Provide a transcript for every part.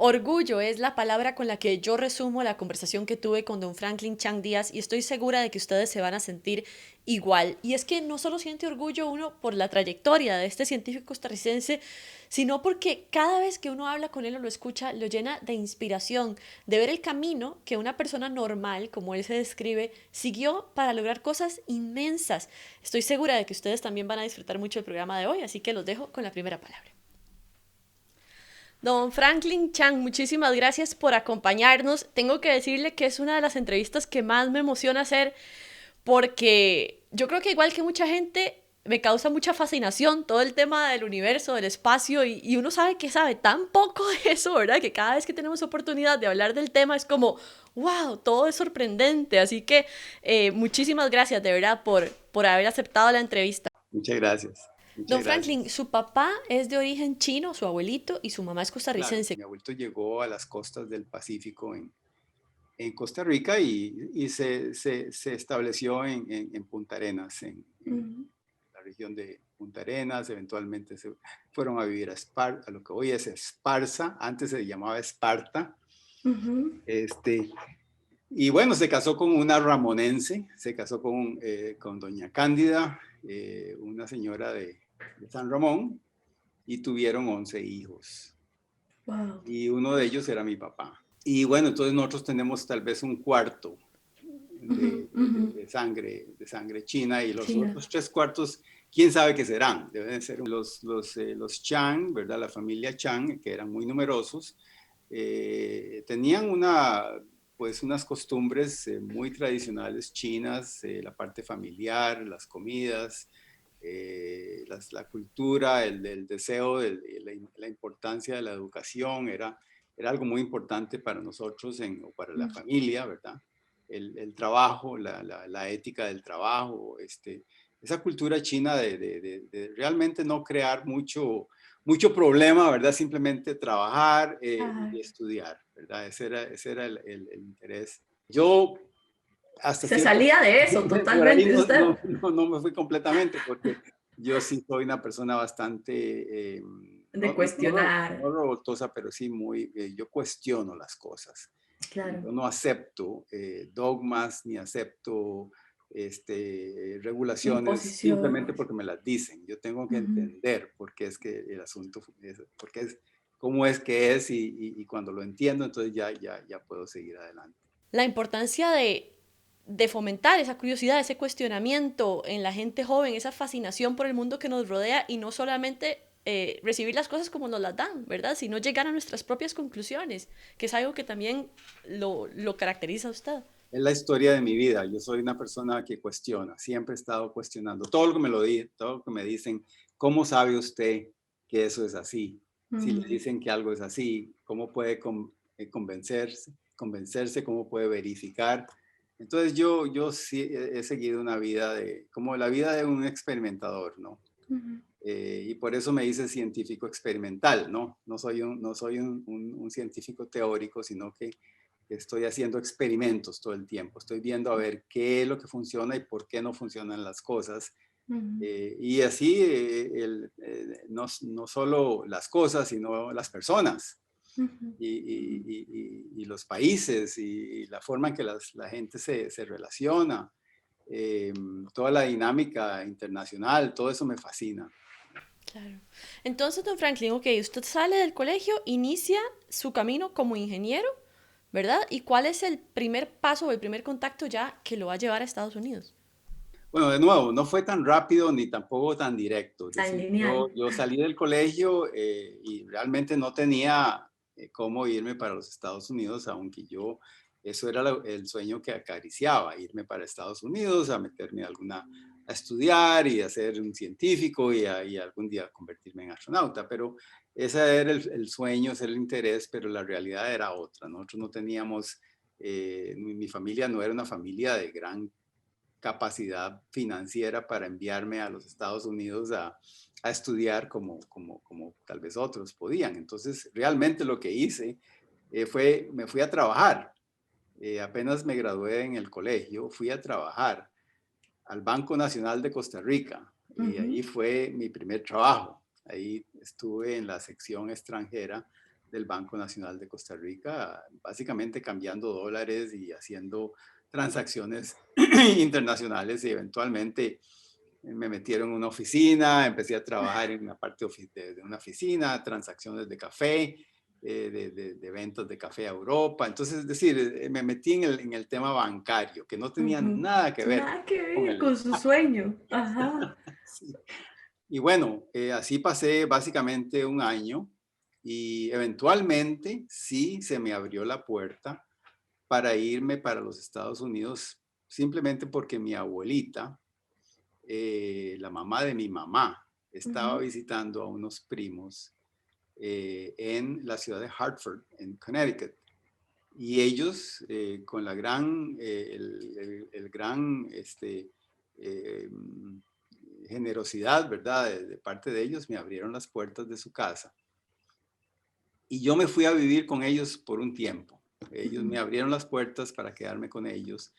Orgullo es la palabra con la que yo resumo la conversación que tuve con don Franklin Chang Díaz y estoy segura de que ustedes se van a sentir igual. Y es que no solo siente orgullo uno por la trayectoria de este científico costarricense, sino porque cada vez que uno habla con él o lo escucha, lo llena de inspiración, de ver el camino que una persona normal, como él se describe, siguió para lograr cosas inmensas. Estoy segura de que ustedes también van a disfrutar mucho el programa de hoy, así que los dejo con la primera palabra. Don Franklin Chang, muchísimas gracias por acompañarnos. Tengo que decirle que es una de las entrevistas que más me emociona hacer porque yo creo que igual que mucha gente me causa mucha fascinación todo el tema del universo, del espacio y uno sabe que sabe tan poco de eso, ¿verdad? Que cada vez que tenemos oportunidad de hablar del tema es como, wow, todo es sorprendente. Así que muchísimas gracias de verdad por haber aceptado la entrevista. Muchas gracias, muchas Don Franklin, gracias. su papá es de origen chino, su abuelito, y su mamá es Claro, costarricense. mi abuelito llegó a las costas del Pacífico en Costa Rica y se estableció en Punta Arenas, en Ujú. la región de Punta Arenas. Eventualmente se fueron a vivir a Esparta, a lo que hoy es Esparza, antes se llamaba Esparta. Ujú. Este, y bueno, se casó con una ramonense, se casó con doña Cándida, una señora de San Ramón, y tuvieron 11 hijos. Wow. Y uno de ellos era mi papá. Y bueno, entonces nosotros tenemos tal vez un cuarto Ujú, ujú. de sangre china, y los China. otros tres cuartos, quién sabe qué serán. Deben ser los Chang, ¿verdad? La familia Chang, que eran muy numerosos, tenían pues unas costumbres muy tradicionales chinas, la parte familiar, las comidas, la cultura, el deseo, la importancia de la educación era algo muy importante para nosotros o para la Mm. familia, ¿verdad? El trabajo, la ética del trabajo, esa cultura china de realmente no crear mucho problema, ¿verdad? Simplemente trabajar Ay. y estudiar, ¿verdad? Ese era el interés. Yo hasta Se cierto salía de eso por ahí totalmente usted. no me fui completamente, porque yo sí soy una persona bastante, De cuestionar. no revoltosa, pero sí yo cuestiono las cosas. Claro. Yo no acepto dogmas ni acepto regulaciones simplemente Imposiciones. porque me las dicen. Yo tengo que Ujú. entender por qué es que el asunto, porque cómo es que es, y cuando lo entiendo, entonces ya puedo seguir adelante. La importancia de fomentar esa curiosidad, ese cuestionamiento en la gente joven, esa fascinación por el mundo que nos rodea y no solamente recibir las cosas como nos las dan, ¿verdad? Sino llegar a nuestras propias conclusiones, que es algo que también lo caracteriza a usted. Es la historia de mi vida. Yo soy una persona que cuestiona, siempre he estado cuestionando. Todo lo que me dicen, ¿cómo sabe usted que eso es así? Si le Mm. dicen que algo es así, ¿cómo puede convencerse? ¿Cómo puede verificar? Entonces yo sí he seguido una vida como la vida de un experimentador, ¿no? Ujú. Y por eso me hice científico experimental, ¿no? No soy un científico teórico, sino que estoy haciendo experimentos todo el tiempo. Estoy viendo a ver qué es lo que funciona y por qué no funcionan las cosas. Ujú. Y así, no solo las cosas, sino las personas Ujú. y los países y la forma en que la gente se relaciona, eh, toda la dinámica internacional, todo eso me fascina. Claro. Entonces, don Franklin, ok, usted sale del colegio, inicia su camino como ingeniero, ¿verdad? ¿Y cuál es el primer paso o el primer contacto ya que lo va a llevar a Estados Unidos? Bueno, de nuevo, no fue tan rápido ni tampoco tan directo. Es Tan decir, lineal. yo salí del colegio y realmente no tenía cómo irme para los Estados Unidos, aunque eso era el sueño que acariciaba, irme para Estados Unidos, a meterme a estudiar y a ser un científico y algún día convertirme en astronauta. Pero ese era el sueño, ese era el interés, pero la realidad era otra. Nosotros no teníamos, mi familia no era una familia de gran capacidad financiera para enviarme a los Estados Unidos a estudiar como tal vez otros podían. Entonces, realmente lo que hice me fui a trabajar. Apenas me gradué en el colegio, fui a trabajar al Banco Nacional de Costa Rica, y Ujú. ahí fue mi primer trabajo. Ahí estuve en la sección extranjera del Banco Nacional de Costa Rica, básicamente cambiando dólares y haciendo transacciones internacionales y eventualmente me metieron en una oficina, empecé a trabajar en una parte de una oficina, transacciones de café, de ventas de café a Europa. Entonces, es decir, me metí en el tema bancario, que no tenía Ujú. nada que ver Nada que con ver el... con su sueño. Ajá. Sí. Y bueno, así pasé básicamente un año y eventualmente sí se me abrió la puerta para irme para los Estados Unidos, simplemente porque mi abuelita, la mamá de mi mamá, estaba Ujú. visitando a unos primos en la ciudad de Hartford, en Connecticut. Y ellos, con la gran, el gran eh, generosidad, ¿verdad? De parte de ellos, me abrieron las puertas de su casa. Y yo me fui a vivir con ellos por un tiempo. Ellos me abrieron las puertas para quedarme con ellos.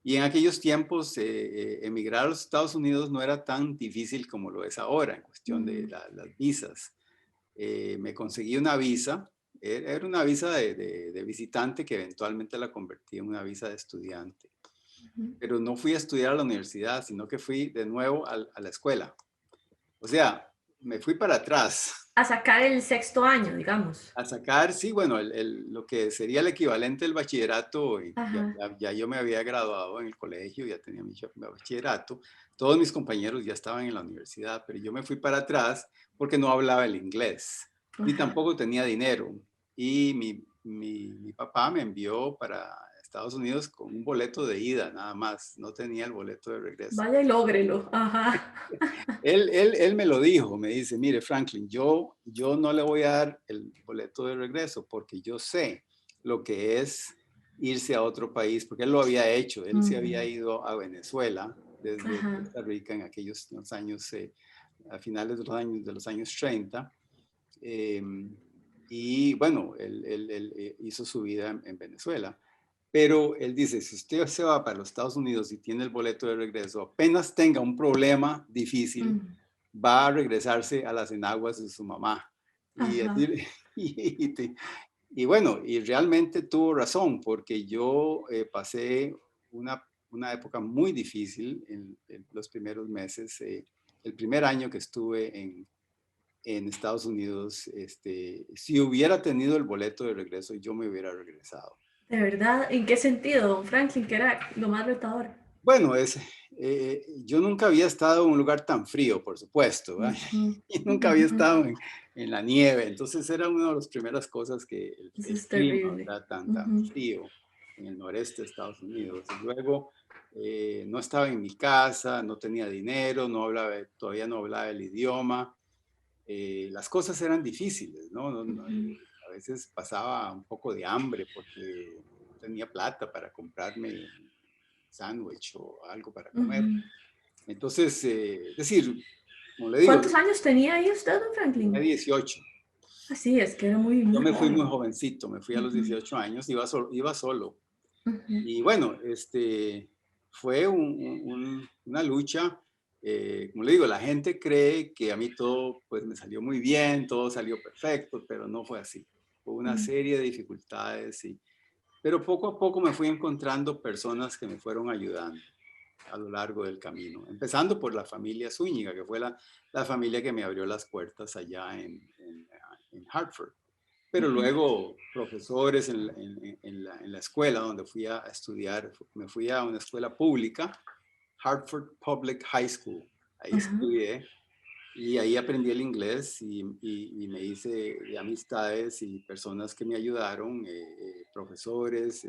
Y en aquellos tiempos, emigrar a los Estados Unidos no era tan difícil como lo es ahora en cuestión de Ujú. las visas. Me conseguí una visa, era una visa de visitante que eventualmente la convertí en una visa de estudiante. Ujú. Pero no fui a estudiar a la universidad, sino que fui de nuevo a la escuela. O sea, me fui para atrás A sacar el sexto año, digamos. a sacar, sí, bueno, lo que sería el equivalente del bachillerato, y Ajá. ya yo me había graduado en el colegio, ya tenía mi bachillerato, todos mis compañeros ya estaban en la universidad, pero yo me fui para atrás porque no hablaba el inglés, ni Ajá. tampoco tenía dinero, y mi papá me envió para Estados Unidos con un boleto de ida, nada más, no tenía el boleto de regreso. Vaya y lógrelo. Ajá. Él me lo dijo, me dice, mire Franklin, yo no le voy a dar el boleto de regreso porque yo sé lo que es irse a otro país, porque él lo había hecho, él se había Mm. ido a Venezuela desde Ajá. Costa Rica en aquellos los años, a finales de los años 30, eh, y bueno, él hizo su vida en Venezuela. Pero él dice, si usted se va para los Estados Unidos y tiene el boleto de regreso, apenas tenga un problema difícil, Mm. va a regresarse a las enaguas de su mamá. Y, Ajá. y, y bueno, y realmente tuvo razón, porque yo pasé una época muy difícil en los primeros meses. El primer año que estuve en Estados Unidos, si hubiera tenido el boleto de regreso, yo me hubiera regresado. ¿De verdad? ¿En qué sentido, don Franklin, que era lo más retador? Bueno, yo nunca había estado en un lugar tan frío, por supuesto, ¿verdad? Ujú. Y nunca había Ujú. estado en la nieve, entonces era una de las primeras cosas que Eso el es clima, terrible. ¿verdad? Tan Ujú. frío en el noreste de Estados Unidos. Y luego no estaba en mi casa, no tenía dinero, todavía no hablaba el idioma. Las cosas eran difíciles, ¿no? Ujú. A veces pasaba un poco de hambre porque no tenía plata para comprarme sándwich o algo para comer. Ujú. Entonces, es decir, como le digo, ¿Cuántos años tenía ahí usted, don tenía Franklin? 18. Así es, que era muy, Yo muy me fui muy joven. jovencito, me fui a los Ujú. 18 años, iba solo. Ujú. Y bueno, fue una lucha. Como le digo, la gente cree que a mí todo pues me salió muy bien, todo salió perfecto, pero no fue así. Hubo una Mm. serie de dificultades, pero poco a poco me fui encontrando personas que me fueron ayudando a lo largo del camino, empezando por la familia Zúñiga, que fue la familia que me abrió las puertas allá en Hartford. Pero Ujú. luego profesores en la escuela donde fui a estudiar, me fui a una escuela pública, Hartford Public High School. Ahí Ajá. estudié y ahí aprendí el inglés y me hice de amistades y personas que me ayudaron, profesores,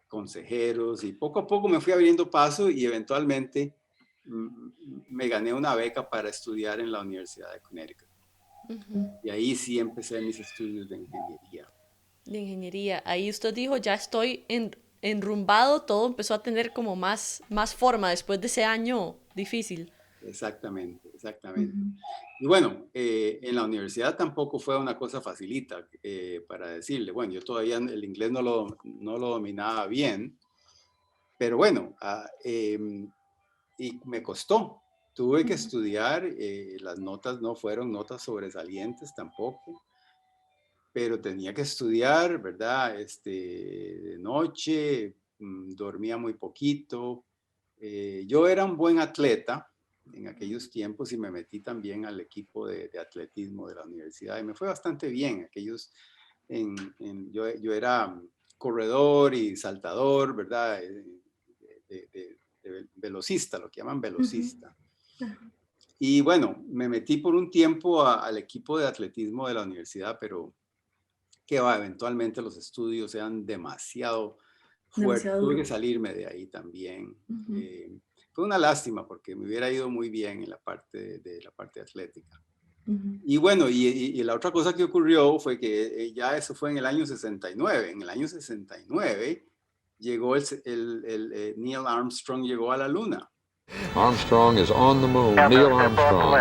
consejeros, y poco a poco me fui abriendo paso y eventualmente me gané una beca para estudiar en la Universidad de Connecticut. Ujú. Y ahí sí empecé mis estudios de ingeniería. De ingeniería. Ahí usted dijo, ya estoy enrumbado, todo empezó a tener como más forma después de ese año difícil. Exactamente, exactamente. Ujú. Y bueno, en la universidad tampoco fue una cosa facilita para decirle. Bueno, yo todavía el inglés no lo dominaba bien, pero bueno, y me costó. Tuve que Ujú. estudiar, las notas no fueron notas sobresalientes tampoco. pero tenía que estudiar, ¿verdad? De noche, dormía muy poquito. Yo era un buen atleta en aquellos tiempos y me metí también al equipo de atletismo de la universidad y me fue bastante bien. Yo era corredor y saltador, ¿verdad? De velocista, lo que llaman Ujú. velocista. Ajá. Y bueno, me metí por un tiempo al equipo de atletismo de la universidad, pero que va, eventualmente los estudios eran demasiado fuertes. Demasiado Tuve que duro. salirme de ahí también. Ujú. Fue una lástima porque me hubiera ido muy bien en la parte de la parte atlética. Ujú. Y bueno, y la otra cosa que ocurrió fue que ya eso fue en el año 69. En el año 69 llegó Neil Armstrong llegó a la luna. Armstrong is on the moon. Neil Armstrong,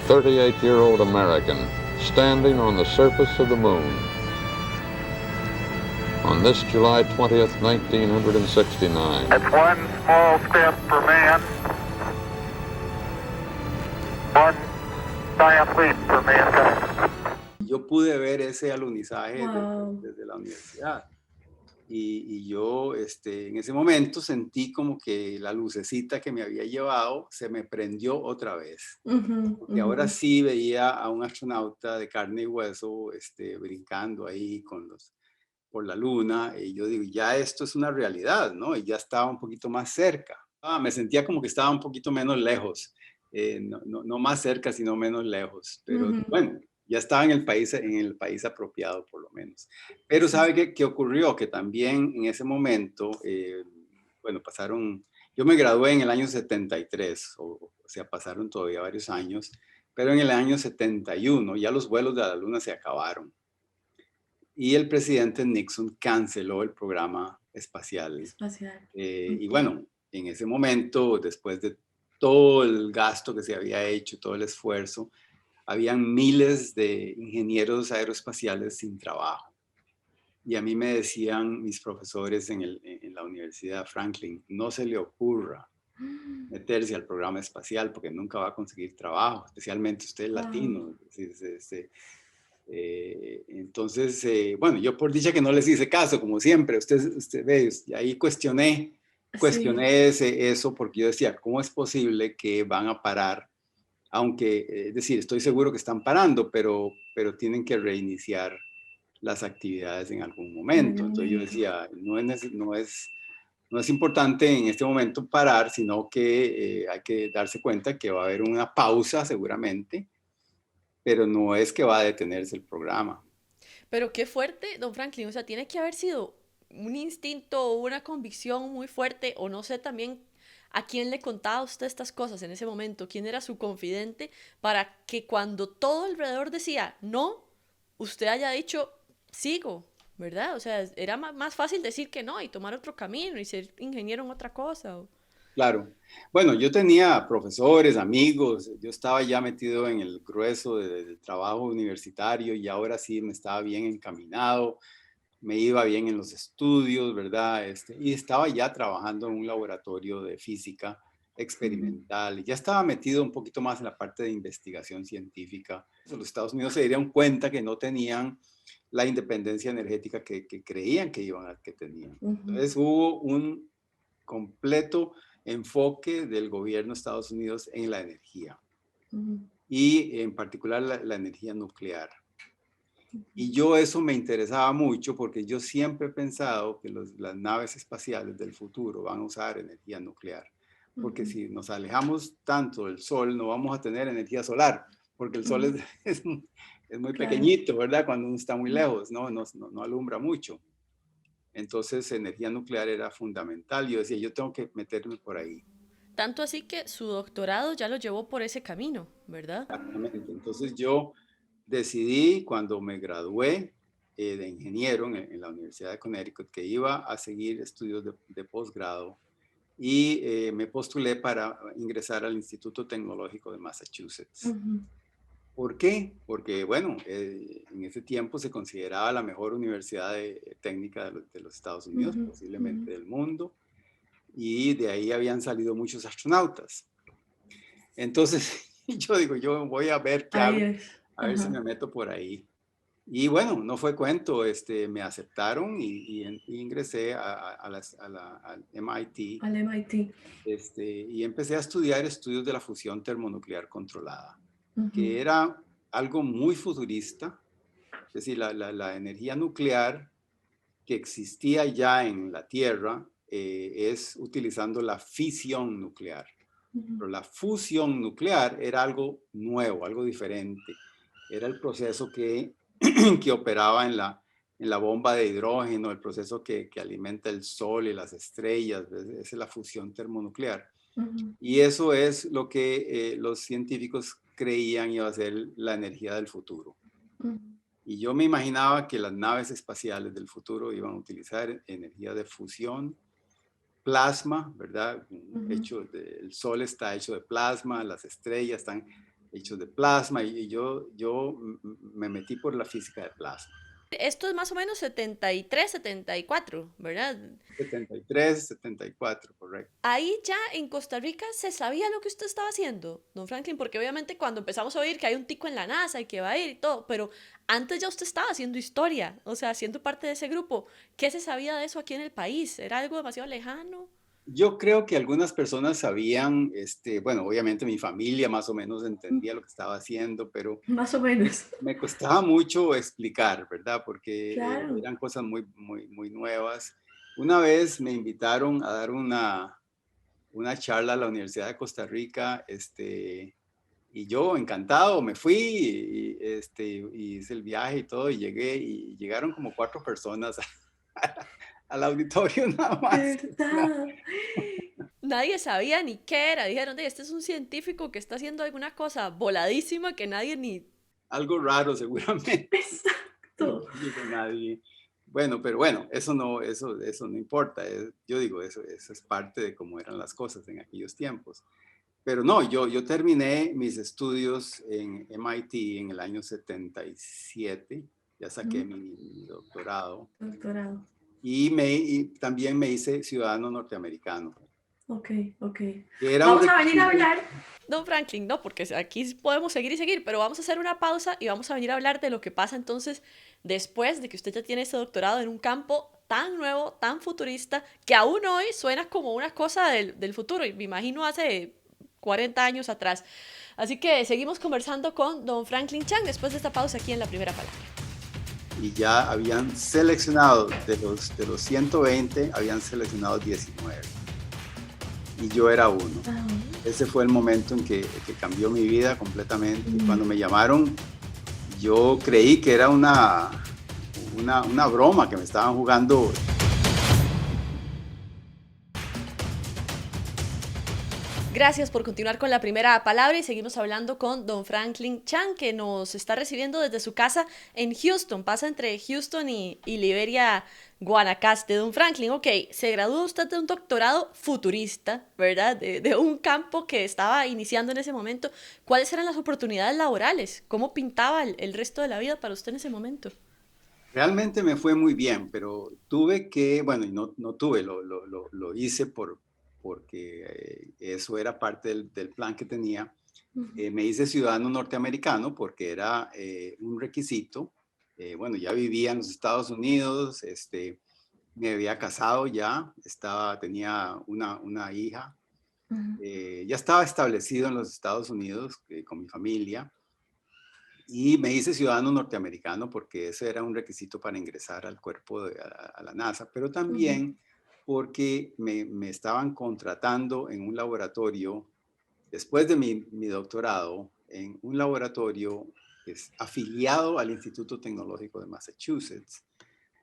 38-year-old American, standing on the surface of the moon. On this July 20th, 1969. It's one small step for man, one giant leap for mankind. Yo pude ver ese alunizaje Wow. desde la universidad. Y yo en ese momento sentí como que la lucecita que me había llevado se me prendió otra vez. Ujú, Porque ahora ujú. sí veía a un astronauta de carne y hueso brincando ahí por la luna. Y yo digo, ya esto es una realidad, ¿no? Y ya estaba un poquito más cerca. Me sentía como que estaba un poquito menos lejos. No más cerca, sino menos lejos. Pero Ujú. bueno, ya estaba en el país apropiado, por lo menos. Pero Sí. ¿sabe qué ocurrió? Que también en ese momento, bueno, yo me gradué en el año 73, o sea, pasaron todavía varios años, pero en el año 71 ya los vuelos de la Luna se acabaron y el presidente Nixon canceló el programa espacial. Espacial. Y Ujú. bueno, en ese momento, después de todo el gasto que se había hecho, todo el esfuerzo, habían miles de ingenieros aeroespaciales sin trabajo. Y a mí me decían mis profesores en la Universidad Franklin, no se le ocurra meterse al programa espacial porque nunca va a conseguir trabajo, especialmente usted es Wow. latino. Entonces, bueno, yo por dicha que no les hice caso, como siempre, usted ve, y ahí Sí. cuestioné eso porque yo decía, ¿cómo es posible que van a parar? Aunque, es decir, estoy seguro que están parando, pero tienen que reiniciar las actividades en algún En momento. algún Entonces yo momento. decía, no es importante en este momento parar, sino que hay que darse cuenta que va a haber una pausa seguramente, pero no es que va a detenerse el programa. Pero qué fuerte, don Franklin. O sea, tiene que haber sido un instinto o una convicción muy fuerte, o no sé también a quién le contaba usted estas cosas en ese momento, quién era su confidente, para que cuando todo alrededor decía no, usted haya dicho sigo, ¿verdad? O sea, era más fácil decir que no y tomar otro camino y ser ingeniero en otra cosa. Claro. Bueno, yo tenía profesores, amigos, yo estaba ya metido en el grueso del trabajo universitario y ahora sí me estaba bien encaminado, me iba bien en los estudios, ¿verdad? Y estaba ya trabajando en un laboratorio de física Ujú. experimental, y ya estaba metido un poquito más en la parte de investigación científica. Los Estados Unidos se dieron cuenta que no tenían la independencia energética que creían que tenían. Ujú. Entonces hubo un completo enfoque del gobierno de Estados Unidos en la energía Ujú. y en particular la energía nuclear. Y yo eso me interesaba mucho porque yo siempre he pensado que las naves espaciales del futuro van a usar energía nuclear. Porque Ujú. si nos alejamos tanto del Sol, no vamos a tener energía solar, porque el Sol Ujú. es muy Claro. pequeñito, ¿verdad? Cuando uno está muy Ujú. lejos, no alumbra mucho. Entonces, energía nuclear era fundamental. Yo decía, yo tengo que meterme por ahí. Tanto así que su doctorado ya lo llevó por ese camino, ¿verdad? Exactamente. Entonces, yo decidí cuando me gradué de ingeniero en la Universidad de Connecticut que iba a seguir estudios de posgrado y me postulé para ingresar al Instituto Tecnológico de Massachusetts. Ujú. ¿Por qué? Porque, bueno, en ese tiempo se consideraba la mejor universidad técnica de los Estados Unidos, Ujú. Ujú. posiblemente del mundo, y de ahí habían salido muchos astronautas. Entonces, yo digo, yo voy a ver qué Ahí hago, es. a ver si me Ajá. meto por ahí. Y bueno, no fue cuento, me aceptaron y ingresé al MIT, Al MIT. y empecé a estudiar estudios de la fusión termonuclear controlada, Ujú, que era algo muy futurista, es decir, la energía nuclear que existía ya en la Tierra es utilizando la fisión nuclear. ujú, Pero la fusión nuclear era algo nuevo, algo diferente. Era el proceso que operaba en la bomba de hidrógeno, el proceso que alimenta el sol y las estrellas. Esa es la fusión termonuclear. ujú, Y eso es lo que los científicos creían iba a ser la energía del futuro. ujú, Y yo me imaginaba que las naves espaciales del futuro iban a utilizar energía de fusión, plasma, ¿verdad? ujú. El sol está hecho de plasma, las estrellas están hechos de plasma y yo me metí por la física de plasma. Esto es más o menos 73, 74, ¿verdad? 73, 74, correcto. Ahí ya en Costa Rica se sabía lo que usted estaba haciendo, don Franklin, porque obviamente cuando empezamos a oír que hay un tico en la NASA y que va a ir y todo, pero antes ya usted estaba haciendo historia, o sea, siendo parte de ese grupo. ¿Qué se sabía de eso aquí en el país? ¿Era algo demasiado lejano? Yo creo que algunas personas sabían, bueno, obviamente mi familia más o menos Mm, entendía lo que estaba haciendo, pero más o menos. me costaba mucho explicar, ¿verdad? Porque Claro. eran cosas muy, muy, muy nuevas. Una vez me invitaron a dar una charla a la Universidad de Costa Rica, y yo encantado me fui y hice el viaje y todo y llegué y llegaron como 4 personas al auditorio nada De más. verdad. Nadie sabía ni qué era. Dijeron, "De, este es un científico que está haciendo alguna cosa voladísima que nadie ni... Algo raro seguramente. Exacto. No llegó nadie. Bueno, pero bueno, eso no importa. Yo digo, eso es parte de cómo eran las cosas en aquellos tiempos. Pero no, yo terminé mis estudios en MIT en el año 77, ya saqué Mm, mi doctorado doctorado. y también me hice ciudadano norteamericano, Ok, ok. que era un Vamos a venir a requisito. hablar. Don Franklin, no, porque aquí podemos seguir y seguir, pero vamos a hacer una pausa y vamos a venir a hablar de lo que pasa entonces después de que usted ya tiene ese doctorado en un campo tan nuevo, tan futurista, que aún hoy suena como una cosa del futuro, y me imagino hace 40 años atrás. Así que seguimos conversando con don Franklin Chang después de esta pausa aquí en La Primera Palabra. Y ya habían seleccionado, de los 120, habían seleccionado 19. Y yo era uno. Ah, Ese fue el momento en que cambió mi vida completamente. mm. Cuando me llamaron, yo creí que era una broma que me estaban jugando. Gracias por continuar con La Primera Palabra y seguimos hablando con don Franklin Chang, que nos está recibiendo desde su casa en Houston. Pasa entre Houston y Liberia, Guanacaste. Don Franklin, ok, se graduó usted de un doctorado futurista, ¿verdad? De un campo que estaba iniciando en ese momento. ¿Cuáles eran las oportunidades laborales? ¿Cómo pintaba el resto de la vida para usted en ese momento? Realmente me fue muy bien, pero tuve que, bueno, y no tuve, lo hice porque eso era parte del plan que tenía. Ujú, Me hice ciudadano norteamericano porque era un requisito. Bueno, ya vivía en los Estados Unidos, me había casado ya, tenía una hija, ujú, ya estaba establecido en los Estados Unidos con mi familia y me hice ciudadano norteamericano porque ese era un requisito para ingresar al cuerpo a la NASA, pero ujú, también porque me estaban contratando en un laboratorio después de mi doctorado, en un laboratorio que es afiliado al Instituto Tecnológico de Massachusetts.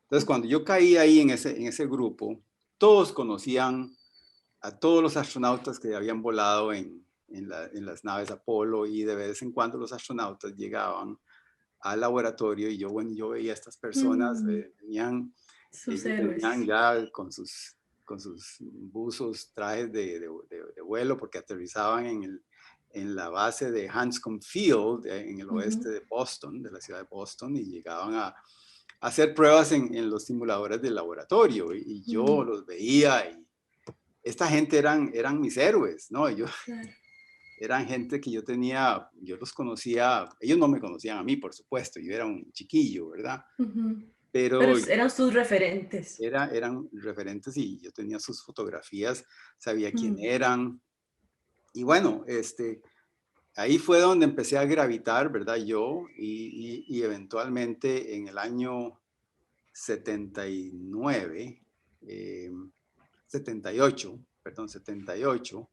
Entonces, cuando yo caí ahí en ese grupo, todos conocían a todos los astronautas que habían volado en las naves Apolo y de vez en cuando los astronautas llegaban al laboratorio y bueno, yo veía a estas personas, mm. Sus ellos héroes. venían ya con sus buzos, trajes de vuelo, porque aterrizaban en la base de Hanscom Field, en el oeste Ujú, de Boston, de la ciudad de Boston, y llegaban a hacer pruebas en los simuladores del laboratorio. Y yo mm, los veía y esta gente eran mis héroes, ¿no? claro. eran gente que yo los conocía, ellos no me conocían a mí, por supuesto, yo era un chiquillo, ¿verdad? Ujú. Pero Pero eran sus referentes. eran referentes y yo tenía sus fotografías, sabía quién Mm. eran. Y bueno, ahí fue donde empecé a gravitar, ¿verdad? Yo y eventualmente en el año 79, eh, 78, perdón, 78,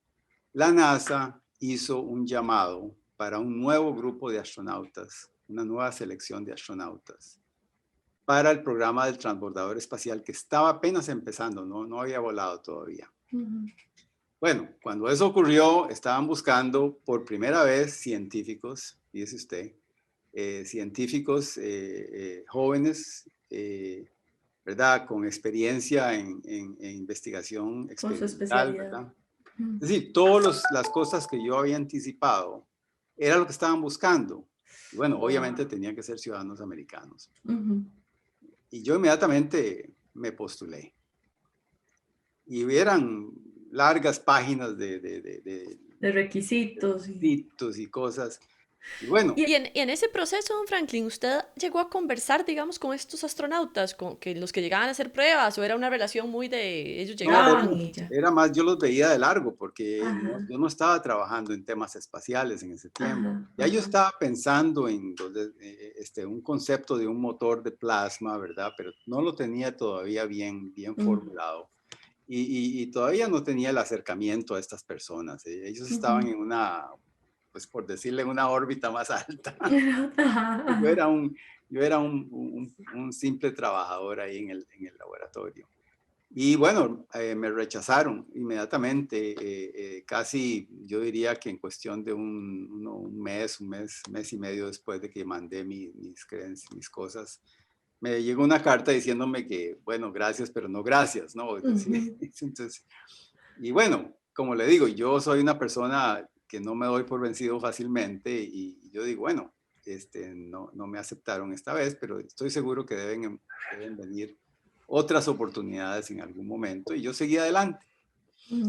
la NASA hizo un llamado para un nuevo grupo de astronautas, una nueva selección de astronautas para el programa del transbordador espacial que estaba apenas empezando, no había volado todavía. Ujú. Bueno, cuando eso ocurrió, estaban buscando por primera vez científicos, dice usted, científicos jóvenes, ¿verdad? Con experiencia en investigación Con su experimental, especialidad. ¿verdad? Mm. Es decir, todas las cosas que yo había anticipado era lo que estaban buscando. Y bueno, obviamente tenían que ser ciudadanos americanos. Ujú. Y yo inmediatamente me postulé. Y hubieran largas páginas De requisitos. requisitos y cosas. Y bueno, Y en ese proceso, don Franklin, ¿usted llegó a conversar, digamos, con estos astronautas, con que los que llegaban a hacer pruebas, o era una relación muy de ellos no, llegaban y ya? era más, yo los veía de largo porque Ajá, yo no estaba trabajando en temas espaciales en ese tiempo. ajá, Ya yo ajá. estaba pensando en un concepto de un motor de plasma, ¿verdad? Pero no lo tenía todavía bien formulado. Y todavía no tenía el acercamiento a estas personas. Ellos estaban en una, pues por decirle, en una órbita más alta. Ajá, Yo ajá. era un simple trabajador ahí en el laboratorio. Y bueno, me rechazaron inmediatamente, casi yo diría que en cuestión de un mes y medio después de que mandé mis creencias, mis cosas, me llegó una carta diciéndome que, bueno, gracias, pero no gracias, ¿no? Es decir, Ujú, entonces, y bueno, como le digo, yo soy una persona que no me doy por vencido fácilmente y yo digo, bueno, no me aceptaron esta vez, pero estoy seguro que deben venir otras oportunidades en algún momento y yo seguí adelante. ujú,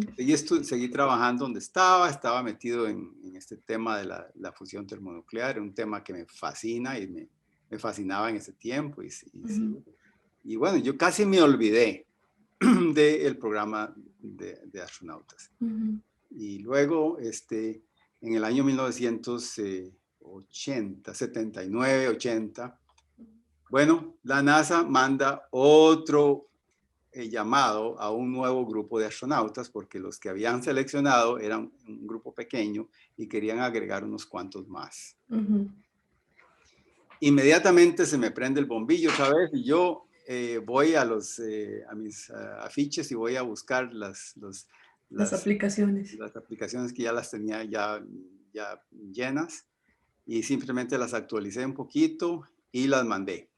Seguí trabajando donde estaba metido en este tema de la fusión termonuclear, un tema que me fascina y me fascinaba en ese tiempo. ujú, Y bueno, yo casi me olvidé del programa de astronautas. ujú. Y luego, en el año 1980, 79, 80, bueno, la NASA manda otro llamado a un nuevo grupo de astronautas porque los que habían seleccionado eran un grupo pequeño y querían agregar unos cuantos más. Ujú. Inmediatamente se me prende el bombillo otra vez y yo voy a mis afiches y voy a buscar Las las, aplicaciones. las aplicaciones que ya las tenía ya llenas y simplemente las actualicé un poquito y las mandé.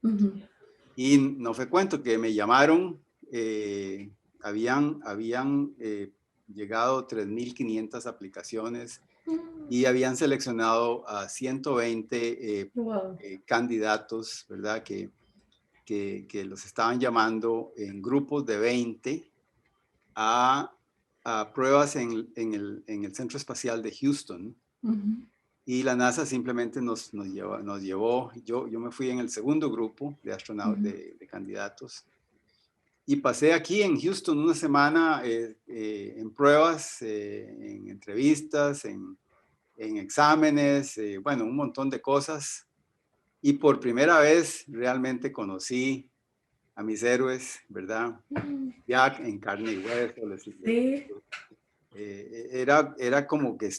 Ujú. Y no fue cuento que me llamaron, habían llegado 3.500 aplicaciones y habían seleccionado a 120 Wow. candidatos, ¿verdad? Que los estaban llamando en grupos de 20 a, a pruebas en el Centro Espacial de Houston. Ujú, Y la NASA simplemente nos llevó, yo me fui en el segundo grupo de astronautas, ujú, de candidatos, y pasé aquí en Houston una semana en pruebas, en entrevistas, en exámenes, bueno, un montón de cosas. Y por primera vez realmente conocí a mis héroes, ¿verdad? ujú. Ya en carne y hueso. Sí, Era como que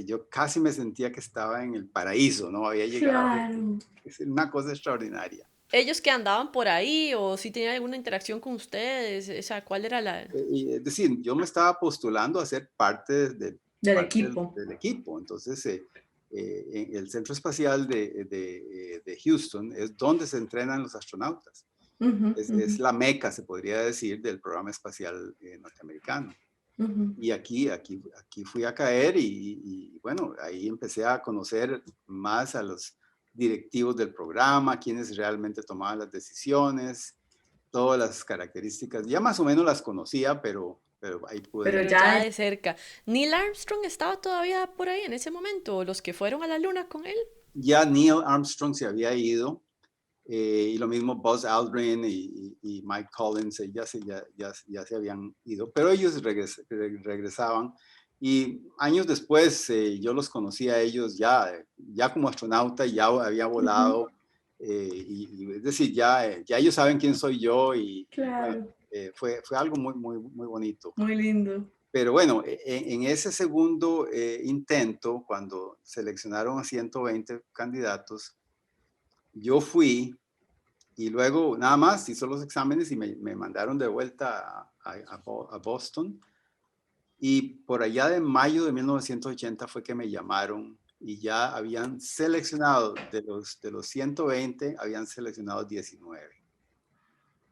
yo casi me sentía que estaba en el paraíso, ¿no? Había llegado, claro. es una cosa extraordinaria. ¿Ellos que andaban por ahí o si tenían alguna interacción con ustedes? O sea, ¿cuál era la...? Y es decir, yo me estaba postulando a ser Del parte equipo. del equipo. Entonces, en el Centro Espacial de Houston es donde se entrenan los astronautas. Ujú, ujú, Es la meca, se podría decir, del programa espacial norteamericano. ujú, Y aquí fui a caer y bueno, ahí empecé a conocer más a los directivos del programa, quienes realmente tomaban las decisiones, todas las características. Ya más o menos las conocía, pero pero ahí pude Pero ir. Pero ya ya, de cerca. ¿Neil Armstrong estaba todavía por ahí en ese momento? ¿O los que fueron a la luna con él? Ya Neil Armstrong se había ido, y lo mismo Buzz Aldrin y Mike Collins, ya se habían ido, pero ellos regresaban. Y años después yo los conocí a ellos ya como astronauta, ya había volado, es decir, ya ellos saben quién soy yo y bueno, claro, fue algo muy bonito. muy lindo. Pero bueno, en ese segundo intento, cuando seleccionaron a 120 candidatos, yo fui y luego nada más hizo los exámenes y me mandaron de vuelta a Boston. Y por allá de mayo de 1980 fue que me llamaron y ya habían seleccionado, de los 120, habían seleccionado 19.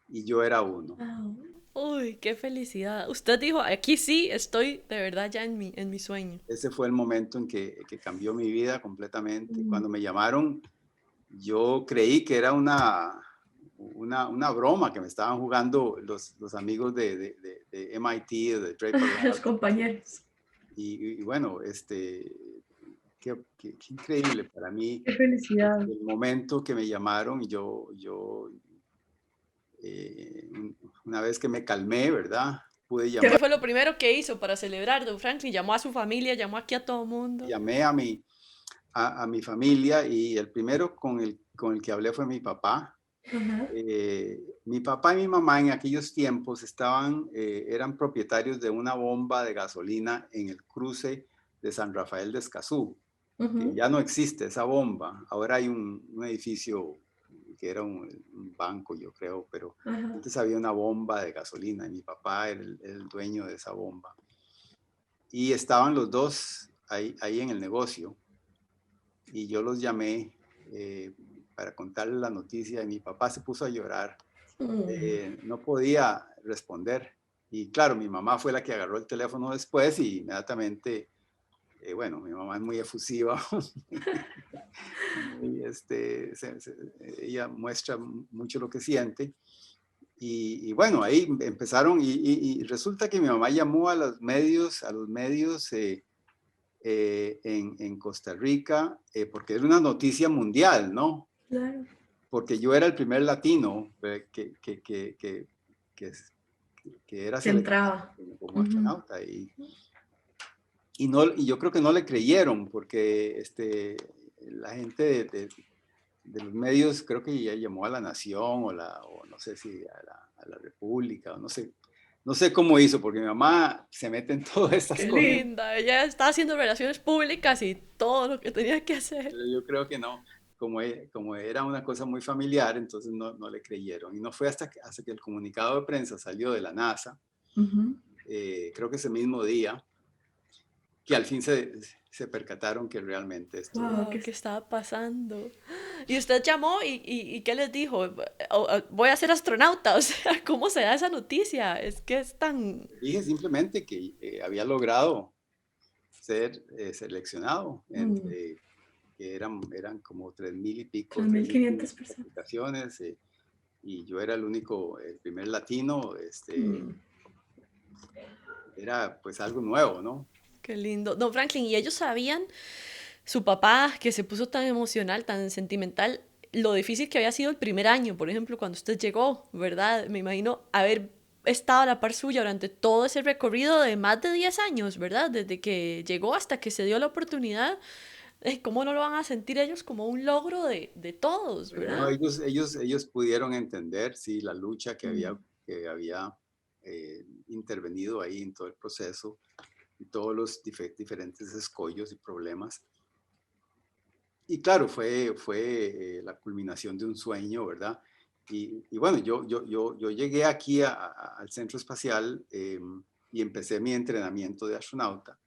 Y yo era uno. Wow. Uy, qué felicidad. Usted dijo, aquí sí, estoy de verdad ya en mi sueño. Ese fue el momento en que cambió mi vida completamente. Mm. Cuando me llamaron, yo creí que era una broma que me estaban jugando los amigos de MIT, de Draper Los Labs. compañeros. Y bueno, qué increíble para mí Qué felicidad. el momento que me llamaron. Una vez que me calmé, ¿verdad? Pude ¿Qué llamar, fue lo primero que hizo para celebrar, don Franklin? Llamó a su familia, llamó aquí a todo mundo. llamé a mi familia y el primero con el que hablé fue mi papá. Ajá. Mi papá y mi mamá en aquellos tiempos eran propietarios de una bomba de gasolina en el cruce de San Rafael de Escazú, que Ujú. ya no existe esa bomba. Ahora hay un edificio que era un banco, yo creo, pero Ajá. antes había una bomba de gasolina y mi papá era el dueño de esa bomba. Y estaban los dos ahí en el negocio y yo los llamé para contarles la noticia y mi papá se puso a llorar. No podía responder. Y claro, mi mamá fue la que agarró el teléfono después y inmediatamente, bueno, mi mamá es muy efusiva. Y ella muestra mucho lo que siente. Y bueno, ahí empezaron y resulta que mi mamá llamó a los medios en Costa Rica, porque era una noticia mundial, ¿no? Claro. Porque yo era el primer latino que era Que entraba. como astronauta. Y yo creo que no le creyeron, porque la gente de los medios creo que ya llamó a La Nación o no sé si a la República, o no sé cómo hizo, porque mi mamá se mete en todas estas Qué cosas. linda, ella está haciendo relaciones públicas y todo lo que tenía que hacer. Pero yo creo que no, como era una cosa muy familiar, entonces no le creyeron. Y no fue hasta que el comunicado de prensa salió de la NASA, creo que ese mismo día, que al fin se percataron que realmente esto... Wow, Wow, ¿qué estaba pasando? Y usted llamó y ¿qué les dijo? Voy a ser astronauta, o sea, ¿cómo se da esa noticia? Es que es tan... Dije simplemente que había logrado ser seleccionado entre, que eran como 3,000 y pico, 3.500 personas. aplicaciones, y yo era el primer latino. Era pues algo nuevo, ¿no? Qué lindo. Don Franklin, ¿y ellos sabían, su papá, que se puso tan emocional, tan sentimental, lo difícil que había sido el primer año, por ejemplo, cuando usted llegó, ¿verdad? Me imagino haber estado a la par suya durante todo ese recorrido de más de 10 años, ¿verdad? Desde que llegó hasta que se dio la oportunidad. ¿Cómo no lo van a sentir ellos como un logro de todos, No, ¿verdad? ellos pudieron entender, sí, la lucha que había intervenido ahí en todo el proceso y todos los diferentes escollos y problemas. Y claro, fue la culminación de un sueño, ¿verdad? Y bueno, yo llegué aquí al centro espacial y empecé mi entrenamiento de astronauta.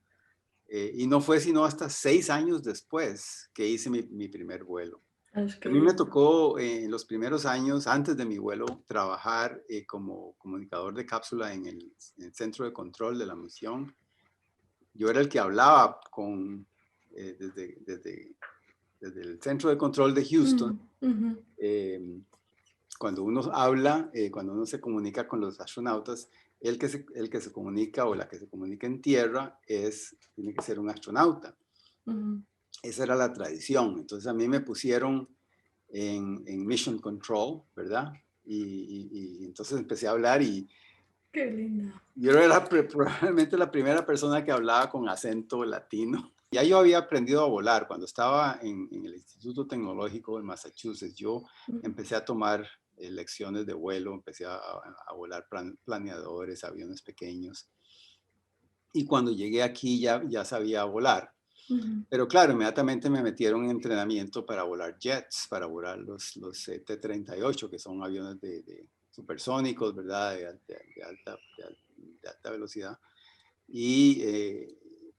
Y no fue sino hasta 6 años después que hice mi primer vuelo. A mí me tocó en los primeros años, antes de mi vuelo, trabajar como comunicador de cápsula en el centro de control de la misión. Yo era el que hablaba desde el centro de control de Houston. Cuando uno habla, cuando uno se comunica con los astronautas, el que se comunica o la que se comunica en tierra tiene que ser un astronauta. Ujú. Esa era la tradición. Entonces a mí me pusieron en Mission Control, ¿verdad? Y entonces empecé a hablar y Qué lindo. yo era probablemente la primera persona que hablaba con acento latino. Ya yo había aprendido a volar cuando estaba en el Instituto Tecnológico de Massachusetts. Yo empecé a tomar lecciones de vuelo, empecé a volar planeadores, aviones pequeños. Y cuando llegué aquí ya sabía volar. Ujú. Pero claro, inmediatamente me metieron en entrenamiento para volar jets, para volar los T-38, que son aviones de supersónicos, ¿verdad? De alta velocidad. Y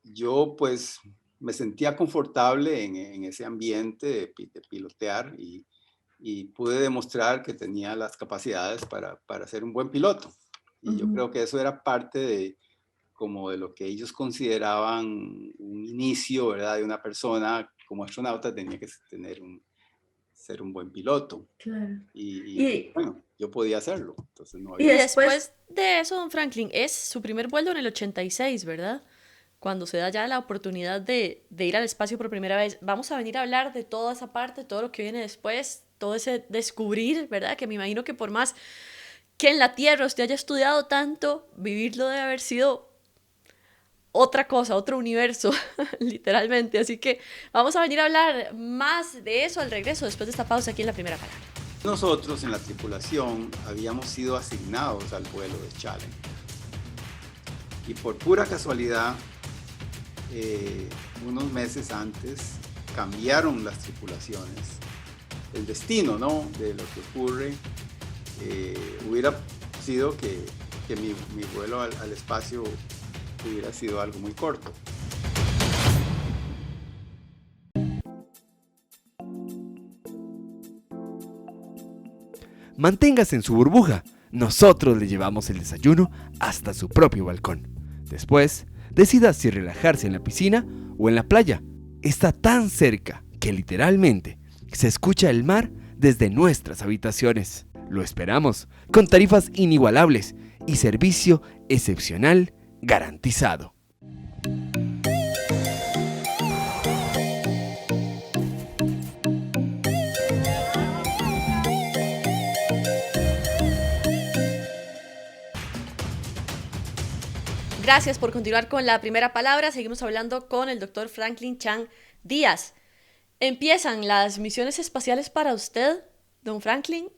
yo pues me sentía confortable en ese ambiente de pilotear y pude demostrar que tenía las capacidades para ser un buen piloto. Y yo creo que eso era parte como de lo que ellos consideraban un inicio, ¿verdad? De una persona como astronauta tenía que ser un buen piloto. Claro. Y Y, bueno, yo podía hacerlo. Entonces no y Y había... después, después de eso, don Franklin, es su primer vuelo en el 86, ¿verdad? Cuando se da ya la oportunidad de ir al espacio por primera vez. Vamos a venir a hablar de toda esa parte, todo lo que viene después, todo ese descubrir, ¿verdad? Que me imagino que por más que en la Tierra usted haya estudiado tanto, vivirlo debe haber sido otra cosa, otro universo, literalmente. Así que vamos a venir a hablar más de eso al regreso, después de esta pausa aquí en la primera palabra. Nosotros en la tripulación habíamos sido asignados al vuelo de Challenger. Y por pura casualidad, unos meses antes cambiaron las tripulaciones. El destino, ¿no? De lo que ocurre hubiera sido que mi vuelo al espacio hubiera sido algo muy corto. Manténgase en su burbuja. Nosotros le llevamos el desayuno hasta su propio balcón. Después, decida si relajarse en la piscina o en la playa. Está tan cerca que literalmente se escucha el mar desde nuestras habitaciones. Lo esperamos con tarifas inigualables y servicio excepcional garantizado. Gracias por continuar con la primera palabra. Seguimos hablando con el doctor Franklin Chang Díaz. Empiezan las misiones espaciales para usted, don Franklin.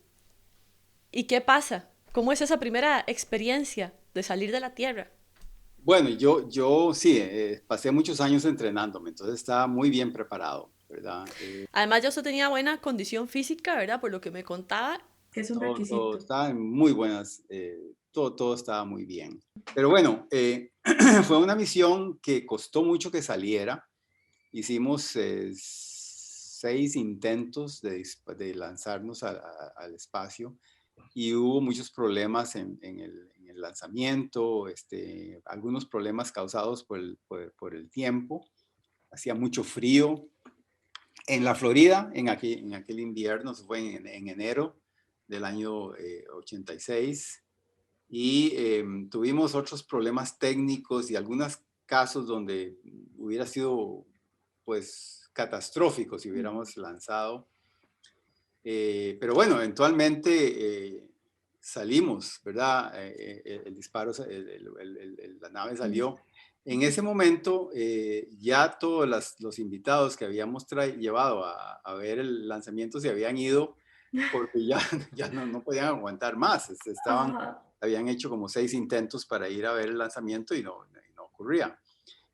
¿Y qué pasa? ¿Cómo es esa primera experiencia de salir de la Tierra? Bueno, yo sí, pasé muchos años entrenándome, entonces estaba muy bien preparado, ¿verdad? Además, ya usted tenía buena condición física, ¿verdad? Por lo que me contaba. que es un Todo requisito. estaba en muy buenas, todo estaba muy bien. Pero bueno, fue una misión que costó mucho que saliera. Hicimos 6 intentos de lanzarnos al espacio y hubo muchos problemas en el lanzamiento, algunos problemas causados por el tiempo. Hacía mucho frío. En la Florida, en aquel invierno, eso fue en enero del año 86, y tuvimos otros problemas técnicos y algunos casos donde hubiera sido pues catastrófico si hubiéramos lanzado. Pero bueno, eventualmente salimos, ¿verdad? El disparo, la nave salió. En ese momento ya todos los invitados que habíamos llevado a ver el lanzamiento se habían ido porque ya no podían aguantar más. Habían hecho como 6 intentos para ir a ver el lanzamiento y no ocurría.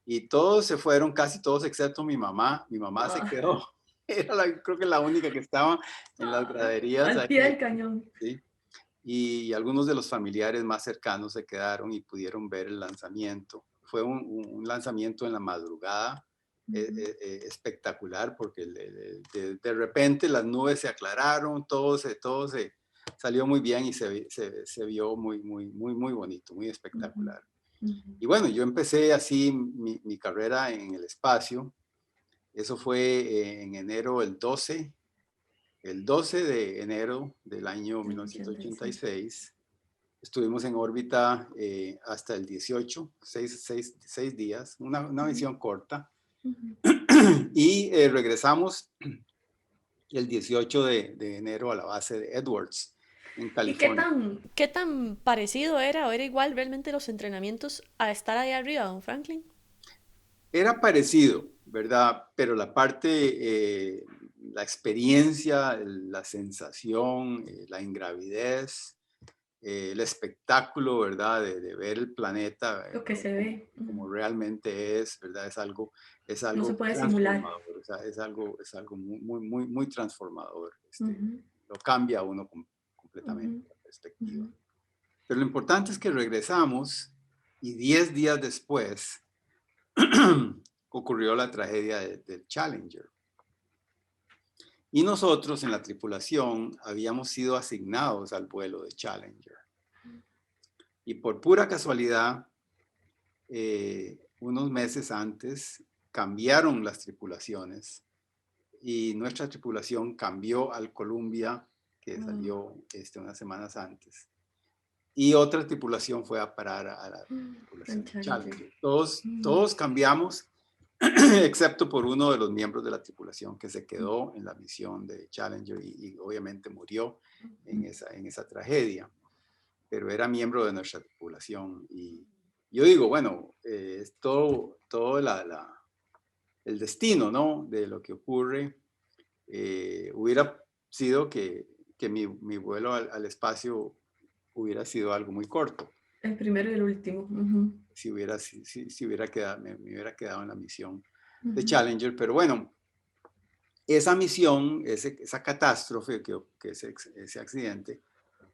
Y todos se fueron, casi todos excepto mi mamá. Mi mamá se quedó. Era creo que la única que estaba en las graderías. Al pie del cañón. ¿Sí? Y algunos de los familiares más cercanos se quedaron y pudieron ver el lanzamiento. Fue un lanzamiento en la madrugada espectacular porque de repente las nubes se aclararon, todo se salió muy bien y se vio muy bonito, muy espectacular. Y bueno, yo empecé así mi carrera en el espacio. Eso fue en enero, el 12 de enero del año 1986. Estuvimos en órbita hasta el 18, 6 días, una misión corta. Y regresamos el 18 de enero a la base de Edwards, en ¿Y California. ¿Qué tan parecido era o era igual realmente los entrenamientos a estar ahí arriba, don Franklin? Era parecido, ¿verdad? Pero la parte, la experiencia, la sensación, la ingravidez, el espectáculo, ¿verdad? De ver el planeta Lo que se ve. como realmente es, ¿verdad? Es No se algo puede simular. transformador, o sea, es algo muy transformador. Ujú, Lo cambia a uno completamente ujú, la perspectiva. ujú. Pero lo importante es que regresamos y 10 días después ocurrió la tragedia del Challenger. Y nosotros en la tripulación habíamos sido asignados al vuelo de Challenger. Y por pura casualidad, unos meses antes cambiaron las tripulaciones y nuestra tripulación cambió al Columbia, que salió unas semanas antes. Y otra tripulación fue a parar a la tripulación de Challenger. Todos cambiamos, excepto por uno de los miembros de la tripulación que se quedó en la misión de Challenger y obviamente murió en esa tragedia, pero era miembro de nuestra tripulación. Y yo digo, bueno, es todo el destino, ¿no? De lo que ocurre. Hubiera sido que mi vuelo al espacio hubiera sido algo muy corto. El primero y el último. Ujú, Si hubiera quedado, me hubiera quedado en la misión de ujú. Challenger, pero bueno, esa misión, esa catástrofe, ese accidente,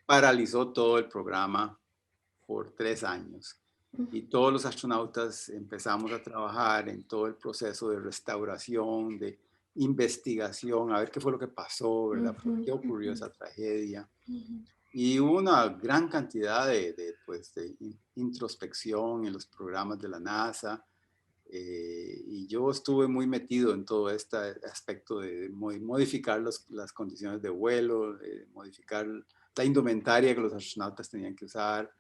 paralizó todo el programa por 3 años. Y todos los astronautas empezamos a trabajar en todo el proceso de restauración, de investigación, a ver qué fue lo que pasó, ¿verdad? ¿Por qué ocurrió esa tragedia? Y hubo una gran cantidad pues, de introspección en los programas de la NASA. Y yo estuve muy metido en todo este aspecto de modificar las condiciones de vuelo, de modificar la indumentaria que los astronautas tenían que usar,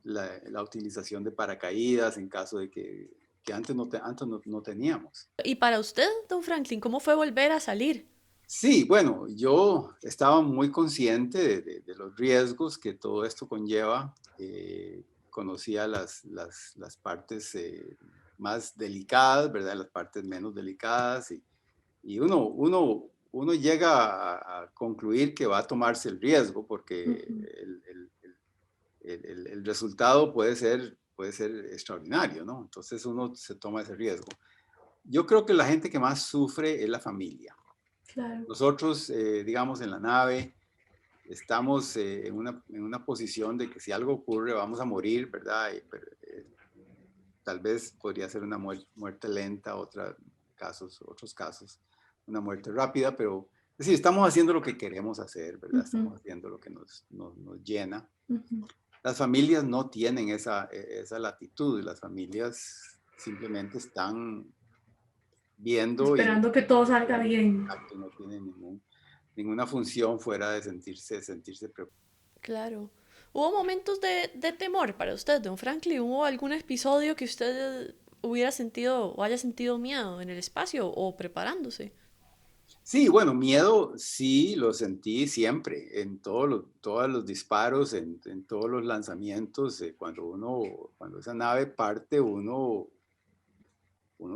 la utilización de paracaídas en caso de que antes no teníamos. Y para usted, don Franklin, ¿cómo fue volver a salir? Sí, bueno, yo estaba muy consciente de los riesgos que todo esto conlleva. Conocía las partes más delicadas, ¿verdad? Las partes menos delicadas. Y uno llega a concluir que va a tomarse el riesgo porque el resultado puede ser extraordinario, ¿no? Entonces uno se toma ese riesgo. Yo creo que la gente que más sufre es la familia. Claro. Nosotros, digamos, en la nave, estamos en una posición de que si algo ocurre vamos a morir, ¿verdad? Tal vez podría ser una muerte lenta, otros casos, una muerte rápida, pero es decir, estamos haciendo lo que queremos hacer, ¿verdad? Estamos haciendo lo que nos llena. Las familias no tienen esa latitud, las familias simplemente están viendo Esperando que todo salga bien. Exacto, no tienen ninguna función fuera de sentirse preocupados. Claro. ¿Hubo momentos de temor para usted, don Franklin? ¿Hubo algún episodio que usted hubiera sentido o haya sentido miedo en el espacio o preparándose? Sí, bueno, miedo sí lo sentí siempre, en todos los disparos, en todos los lanzamientos, cuando esa nave parte, uno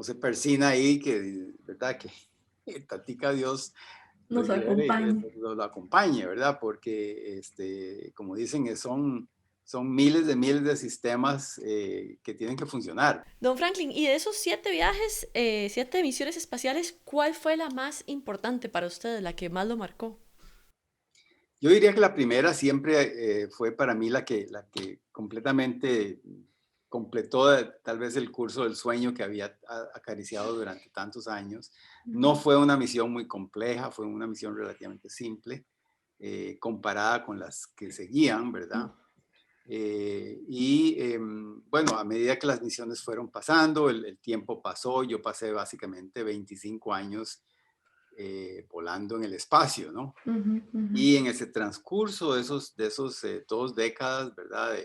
se persina ahí, ¿verdad? Que tatica Dios lo Nos lleve y acompañe. lo acompañe, ¿verdad? Porque, como dicen, son miles de sistemas que tienen que funcionar. Don Franklin, y de esos 7 viajes, 7 misiones espaciales, ¿cuál fue la más importante para usted, la que más lo marcó? Yo diría que la primera siempre fue para mí la que completamente completó tal vez el curso del sueño que había acariciado durante tantos años. No fue una misión muy compleja, fue una misión relativamente simple comparada con las que seguían, ¿verdad? Bueno, a medida que las misiones fueron pasando, el tiempo pasó, yo pasé básicamente 25 años volando en el espacio, ¿no? Y en ese transcurso de esos 2 décadas, ¿verdad?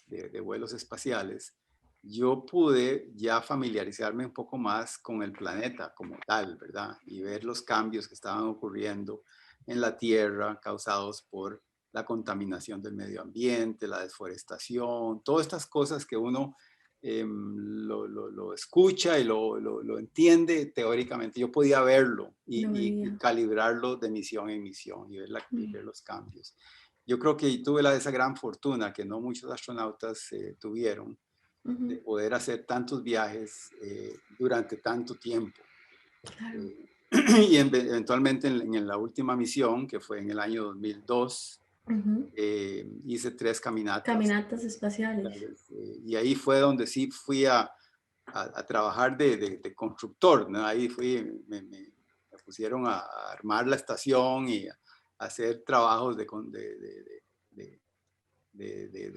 De vuelos espaciales, yo pude ya familiarizarme un poco más con el planeta como tal, ¿verdad? Y ver los cambios que estaban ocurriendo en la Tierra causados por la contaminación del medio ambiente, la deforestación, todas estas cosas que uno lo escucha y lo entiende teóricamente. Yo podía verlo y calibrarlo de misión en misión y ver los cambios. Yo creo que tuve esa gran fortuna que no muchos astronautas tuvieron, de poder hacer tantos viajes durante tanto tiempo. Claro. Y eventualmente en la última misión, que fue en el año 2002, hice 3 Caminatas espaciales. Y ahí fue donde sí fui a trabajar de constructor, ¿no? Ahí me pusieron a armar la estación y a hacer trabajos de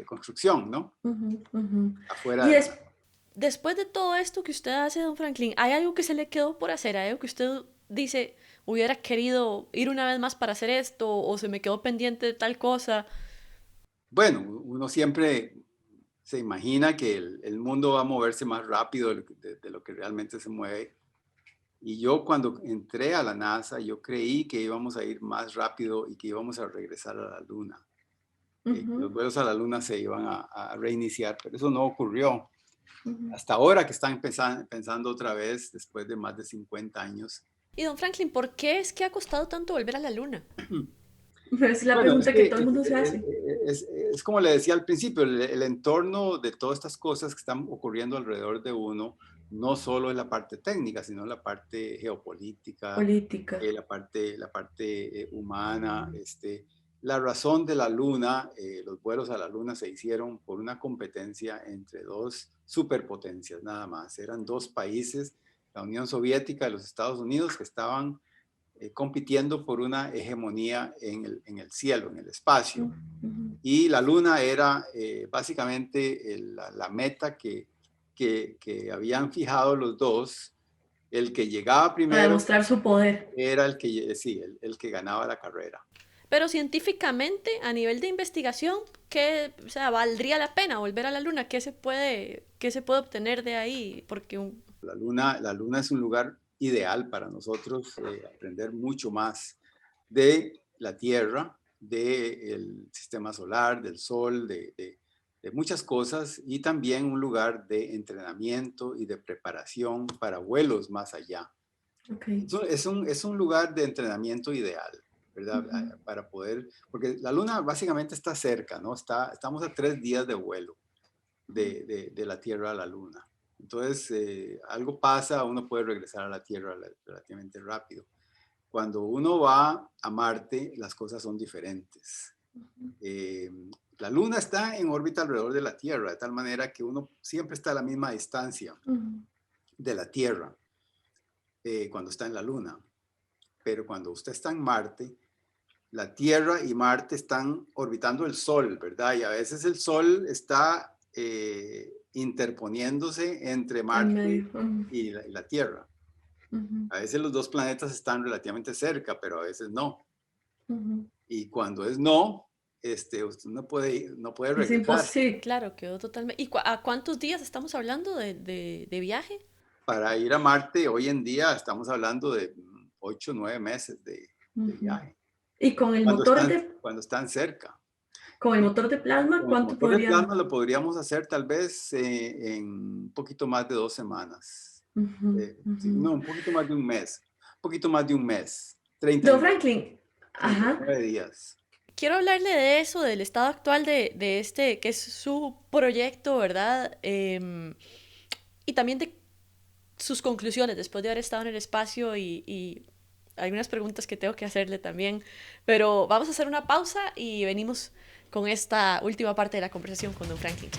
construcción, ¿no? Afuera. Y Después de todo esto que usted hace, don Franklin, ¿hay algo que se le quedó por hacer? ¿Hay algo que usted dice, hubiera querido ir una vez más para hacer esto, o se me quedó pendiente de tal cosa? Bueno, uno siempre se imagina que el mundo va a moverse más rápido de lo que realmente se mueve. Y yo cuando entré a la NASA, yo creí que íbamos a ir más rápido y que íbamos a regresar a la Luna. Los vuelos a la Luna se iban a reiniciar, pero eso no ocurrió. Hasta ahora que están pensando otra vez, después de más de 50 años. Y don Franklin, ¿por qué es que ha costado tanto volver a la Luna? Es la pregunta que todo el mundo se hace. Es como le decía al principio, el entorno de todas estas cosas que están ocurriendo alrededor de uno, no solo es la parte técnica, sino la parte geopolítica, la parte humana. La razón de la Luna, los vuelos a la Luna se hicieron por una competencia entre 2 superpotencias nada más. Eran 2 países, la Unión Soviética y los Estados Unidos, que estaban compitiendo por una hegemonía en el cielo, en el espacio. Y la Luna era básicamente la meta que habían fijado los 2. El que llegaba primero para demostrar su poder era el que ganaba la carrera. Pero científicamente, a nivel de investigación, ¿valdría la pena volver a la Luna? ¿Qué se puede obtener de ahí? Porque la Luna es un lugar ideal para nosotros aprender mucho más de la Tierra, del sistema solar, del Sol, de muchas cosas, y también un lugar de entrenamiento y de preparación para vuelos más allá. Es un lugar de entrenamiento ideal, ¿verdad? Para poder, porque la Luna básicamente está cerca, ¿no? Estamos a 3 días de vuelo de la Tierra a la Luna. Entonces, algo pasa, uno puede regresar a la Tierra relativamente rápido. Cuando uno va a Marte, las cosas son diferentes. La Luna está en órbita alrededor de la Tierra, de tal manera que uno siempre está a la misma distancia de la Tierra cuando está en la Luna. Pero cuando usted está en Marte, la Tierra y Marte están orbitando el Sol, ¿verdad? Y a veces el Sol está interponiéndose entre Marte y la Tierra. A veces los 2 planetas están relativamente cerca, pero a veces no. Y cuando es no, usted no puede regresar. Es imposible. Claro, quedó totalmente. ¿Y a cuántos días estamos hablando de viaje? Para ir a Marte, hoy en día estamos hablando de 8 o 9 meses de viaje. Y con el cuando están cerca. Con el motor de plasma, ¿cuánto podríamos? El motor de plasma lo podríamos hacer tal vez en un poquito más de 2 semanas. No, un poquito más de un mes. Un poquito más de un mes. 30 Don Franklin, 39 días. Quiero hablarle de eso, del estado actual de este, que es su proyecto, ¿verdad? Y también de sus conclusiones después de haber estado en el espacio y algunas preguntas que tengo que hacerle también. Pero vamos a hacer una pausa y venimos con esta última parte de la conversación con don Franklin.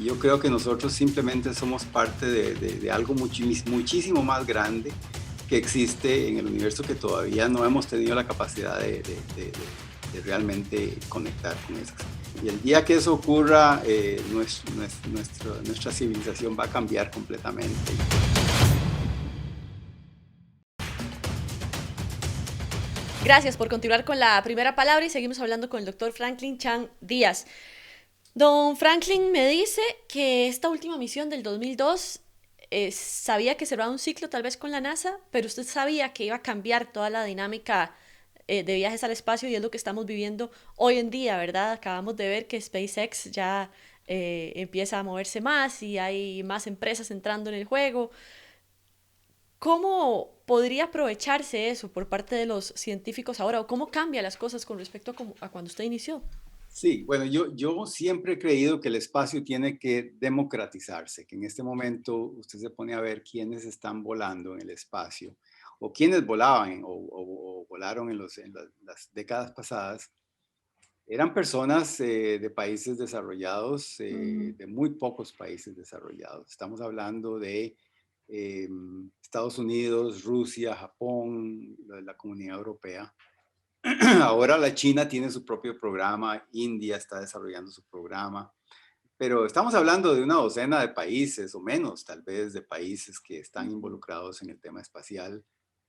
Yo creo que nosotros simplemente somos parte de algo muchísimo más grande que existe en el universo, que todavía no hemos tenido la capacidad de realmente conectar con eso. Y el día que eso ocurra, nuestra civilización va a cambiar completamente. Gracias por continuar con la primera palabra y seguimos hablando con el doctor Franklin Chang Díaz. Don Franklin me dice que esta última misión del 2002 sabía que cerraba un ciclo tal vez con la NASA, pero usted sabía que iba a cambiar toda la dinámica de viajes al espacio y es lo que estamos viviendo hoy en día, ¿verdad? Acabamos de ver que SpaceX ya empieza a moverse más y hay más empresas entrando en el juego. ¿Cómo podría aprovecharse eso por parte de los científicos ahora o cómo cambia las cosas con respecto a cuando usted inició? Sí, bueno, yo siempre he creído que el espacio tiene que democratizarse, que en este momento usted se pone a ver quiénes están volando en el espacio o quiénes volaban o volaron las décadas pasadas. Eran personas de países desarrollados, de muy pocos países desarrollados. Estamos hablando de Estados Unidos, Rusia, Japón, la Comunidad Europea. Ahora la China tiene su propio programa, India está desarrollando su programa, pero estamos hablando de una docena de países o menos, tal vez, de países que están involucrados en el tema espacial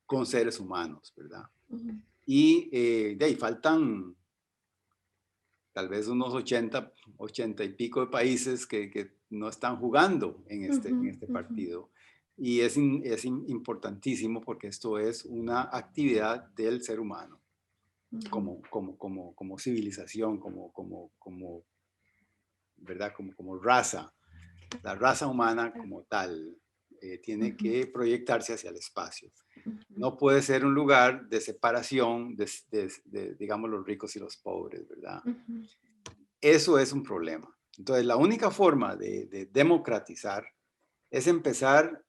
con seres humanos, ¿verdad? Y de ahí faltan tal vez unos 80 y pico de países que no están jugando en este partido. Y es importantísimo porque esto es una actividad del ser humano. Como civilización, ¿verdad? Como raza. La raza humana como tal tiene que proyectarse hacia el espacio. No puede ser un lugar de separación de, digamos, los ricos y los pobres, ¿verdad? Eso es un problema. Entonces, la única forma de democratizar es empezar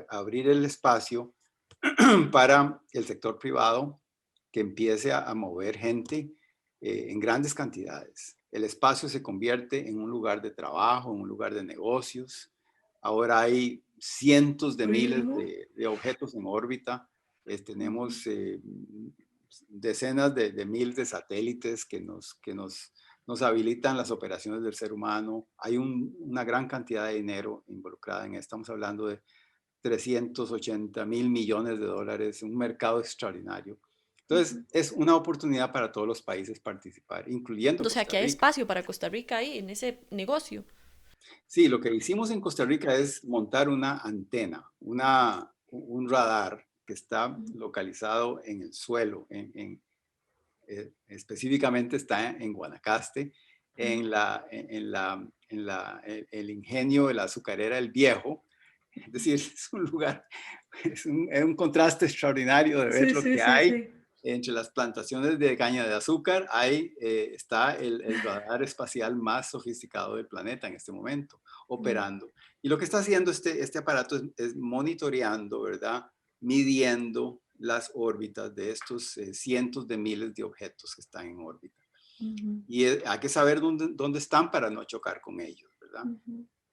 a abrir el espacio para el sector privado, que empiece a mover gente en grandes cantidades. El espacio se convierte en un lugar de trabajo, en un lugar de negocios. Ahora hay cientos de miles de objetos en órbita. Tenemos decenas de miles de satélites que nos habilitan las operaciones del ser humano. Hay una gran cantidad de dinero involucrada en esto. Estamos hablando de 380.000 millones de dólares, un mercado extraordinario. Entonces, es una oportunidad para todos los países participar, incluyendo O sea, Costa que hay Rica. espacio para Costa Rica ahí, en ese negocio. Sí, lo que hicimos en Costa Rica es montar una antena, un radar que está localizado en el suelo, específicamente está en Guanacaste, en el ingenio de la azucarera El Viejo. Es decir, es un lugar, es un contraste extraordinario de ver lo que hay. Entre las plantaciones de caña de azúcar está el radar espacial más sofisticado del planeta en este momento, operando. Y lo que está haciendo este aparato es monitoreando, ¿verdad? Midiendo las órbitas de estos cientos de miles de objetos que están en órbita. Y hay que saber dónde están para no chocar con ellos, ¿verdad?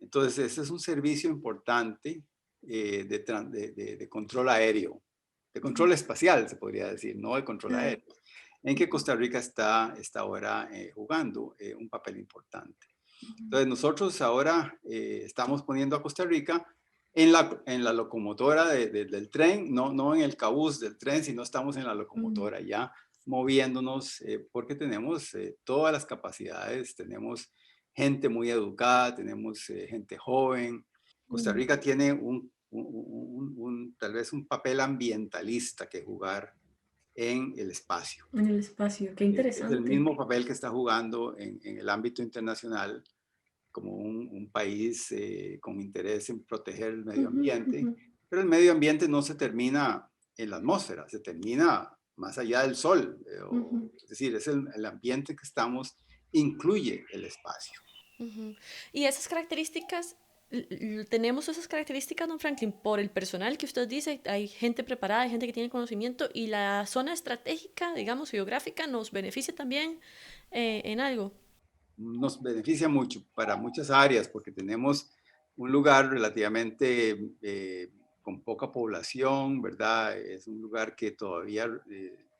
Entonces, ese es un servicio importante de control aéreo, de control espacial, se podría decir, no de control aéreo, en que Costa Rica está ahora jugando un papel importante. Entonces, nosotros ahora estamos poniendo a Costa Rica en la locomotora del tren, no en el cabús del tren, sino estamos en la locomotora ya moviéndonos porque tenemos todas las capacidades, tenemos gente muy educada, tenemos gente joven. Costa Rica tiene tal vez un papel ambientalista que jugar en el espacio. En el espacio, qué interesante. Es el mismo papel que está jugando en el ámbito internacional como un país con interés en proteger el medio ambiente, pero el medio ambiente no se termina en la atmósfera, se termina más allá del sol. Es decir, es el ambiente que estamos, incluye el espacio. Y esas características, tenemos esas características, don Franklin, por el personal que usted dice, hay gente preparada, hay gente que tiene conocimiento y la zona estratégica, digamos, geográfica, nos beneficia también en algo. Nos beneficia mucho para muchas áreas porque tenemos un lugar relativamente con poca población, ¿verdad? Es un lugar que todavía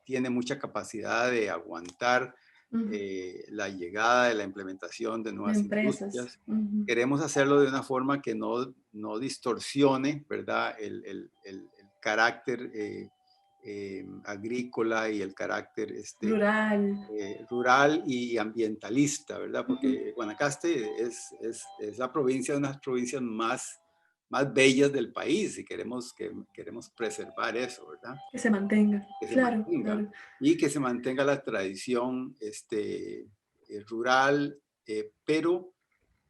tiene mucha capacidad de aguantar la llegada de la implementación de nuevas industrias. Queremos hacerlo de una forma que no distorsione, ¿verdad? El carácter agrícola y el carácter Rural. rural y ambientalista, ¿verdad? Ujú. Porque Guanacaste es la provincia, una de las provincias más bellas del país y queremos preservar eso, ¿verdad? Que se mantenga. Que se Claro, mantenga claro. y que se mantenga la tradición rural, pero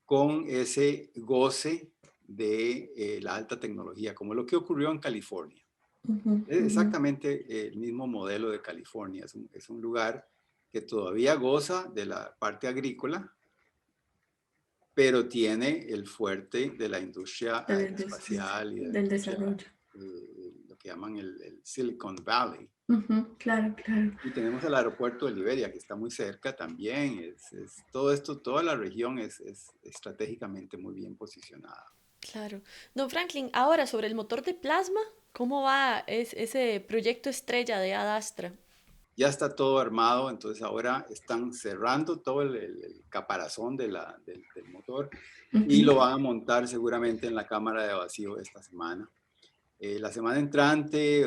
con ese goce de la alta tecnología, como lo que ocurrió en California. Ujú, Es ujú. exactamente el mismo modelo de California. Es un lugar que todavía goza de la parte agrícola, pero tiene el fuerte de la industria De la industria, aeroespacial y de la del industria, desarrollo. lo que llaman el Silicon Valley. Ujú, claro, claro. Y tenemos el aeropuerto de Liberia, que está muy cerca también. Todo esto, toda la región es estratégicamente muy bien posicionada. Claro. Don Franklin, ahora sobre el motor de plasma, ¿cómo va ese proyecto estrella de Ad Astra? Ya está todo armado, entonces ahora están cerrando todo el caparazón del motor y Ujú, lo van a montar seguramente en la cámara de vacío esta semana. La semana entrante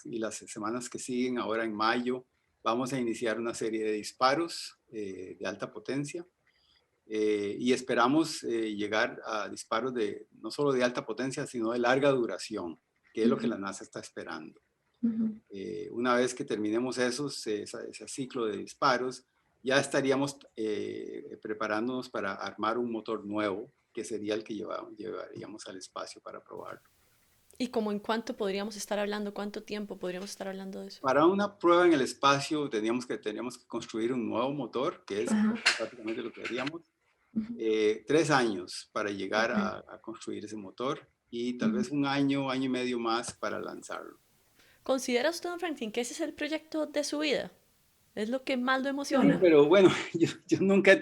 y las semanas que siguen, ahora en mayo, vamos a iniciar una serie de disparos de alta potencia y esperamos llegar a disparos no solo de alta potencia, sino de larga duración, que es lo que ujú, la NASA está esperando. ujú. Una vez que terminemos ese ciclo de disparos, ya estaríamos preparándonos para armar un motor nuevo, que sería el que llevaríamos al espacio para probarlo. ¿Y como en cuánto podríamos estar hablando? ¿Cuánto tiempo podríamos estar hablando de eso? Para una prueba en el espacio teníamos que construir un nuevo motor, que es Ajá. prácticamente lo que haríamos. Ujú, 3 años para llegar ok, a construir ese motor y tal ujú. vez un año, año y medio más para lanzarlo. ¿Considera usted, don Franklin, que ese es el proyecto de su vida? ¿Es lo que más lo Sí, emociona? pero bueno, yo nunca